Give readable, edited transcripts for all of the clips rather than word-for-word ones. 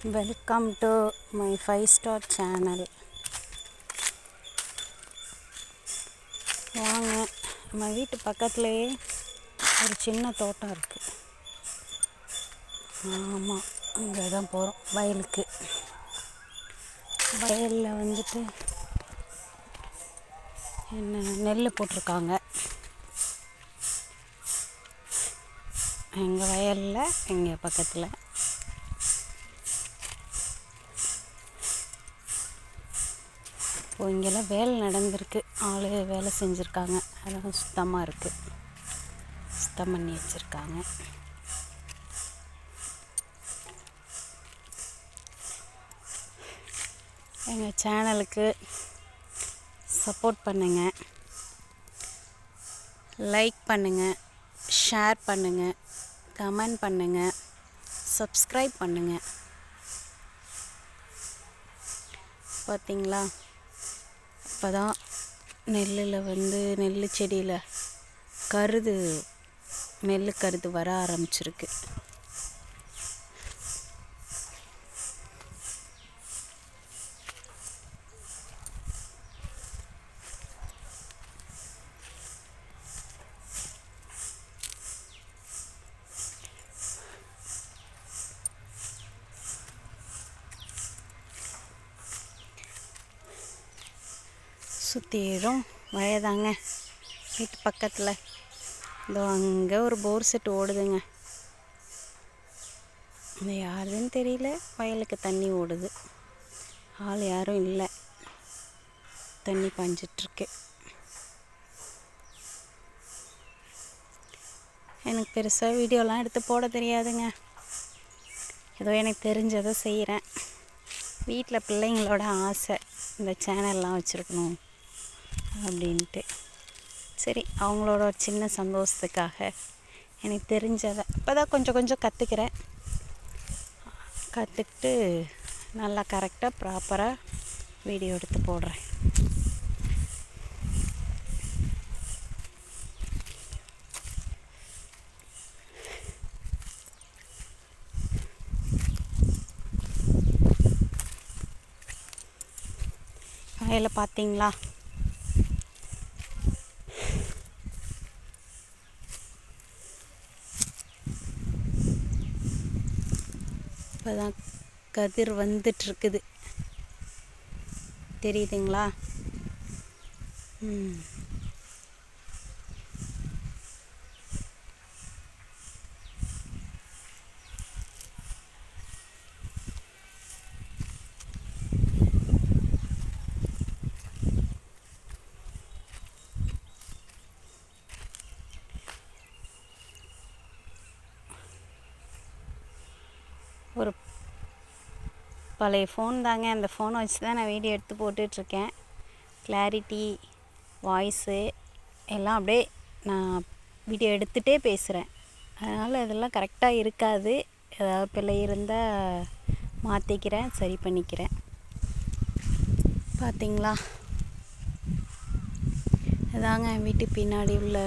Welcome to my 5 star channel. வாங்க, நம்ம வீட்டு பக்கத்துலேயே ஒரு சின்ன தோட்டம் இருக்குது. ஆமாம், அங்கே தான் போகிறோம், வயலுக்கு. வயலில் வந்துட்டு என்ன நெல் போட்டிருக்காங்க. எங்கள் வயலில் எங்கள் பக்கத்தில் இப்போ இங்கெல்லாம் வேலை நடந்திருக்கு. ஆள் வேலை செஞ்சுருக்காங்க. அதெல்லாம் சுத்தமாக இருக்குது, சுத்தம் பண்ணி வச்சுருக்காங்க. எங்கள் சேனலுக்கு சப்போர்ட் பண்ணுங்கள், லைக் பண்ணுங்கள், ஷேர் பண்ணுங்கள், கமெண்ட் பண்ணுங்கள், சப்ஸ்கிரைப் பண்ணுங்கள். பார்த்தீங்களா, இப்போ தான் நெல் செடியில் நெல் கருது வர ஆரம்பிச்சிருக்கு. சுற்றிடும் வயதாங்க வீட்டு பக்கத்தில். இதோ அங்கே ஒரு போர் செட் ஓடுதுங்க. அது யாருன்னு தெரியல. வயலுக்கு தண்ணி ஓடுது, ஆள் யாரும் இல்லை, தண்ணி பாஞ்சிட்ருக்கு. எனக்கு பெருசாக வீடியோலாம் எடுத்து போட தெரியாதுங்க. ஏதோ எனக்கு தெரிஞ்சதை செய்கிறேன். வீட்டில் பிள்ளைங்களோட ஆசை இந்த சேனல்லாம் வச்சுருக்கணும் அப்படின்ட்டு. சரி, அவங்களோட சின்ன சந்தோஷத்துக்காக எனக்கு தெரிஞ்சதை இப்போ தான் கொஞ்சம் கொஞ்சம் கற்றுக்கிறேன். கற்றுக்கிட்டு நல்லா கரெக்டாக ப்ராப்பராக வீடியோ எடுத்து போடுறேன். வயலை பார்த்தீங்களா? இப்போ தான் கதிர் வந்துட்டுருக்குது, தெரியுதுங்களா? ஒரு பழைய ஃபோன் தாங்க. அந்த ஃபோனை வச்சு தான் நான் வீடியோ எடுத்து போட்டுட்ருக்கேன். கிளாரிட்டி, வாய்ஸு எல்லாம் அப்படியே நான் வீடியோ எடுத்துகிட்டே பேசுகிறேன். அதனால் இதெல்லாம் கரெக்டாக இருக்காது. ஏதாவது பிள்ளை இருந்தால் மாற்றிக்கிறேன், சரி பண்ணிக்கிறேன். பார்த்தீங்களா, இதாங்க வீட்டு பின்னாடி உள்ள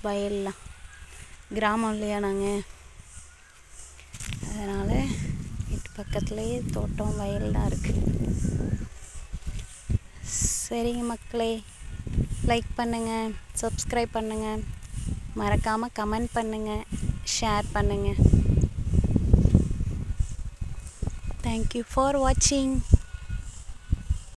வயல்லாம். கிராமம் இல்லையா நாங்கள், அதனால் வீட்டு பக்கத்துலேயே தோட்டம் வயல்லாம் இருக்குது. சரிங்க மக்களே, லைக் பண்ணுங்கள், சப்ஸ்கிரைப் பண்ணுங்கள், மறக்காமல் கமெண்ட் பண்ணுங்கள், ஷேர் பண்ணுங்கள். தேங்க்யூ ஃபார் வாட்சிங்.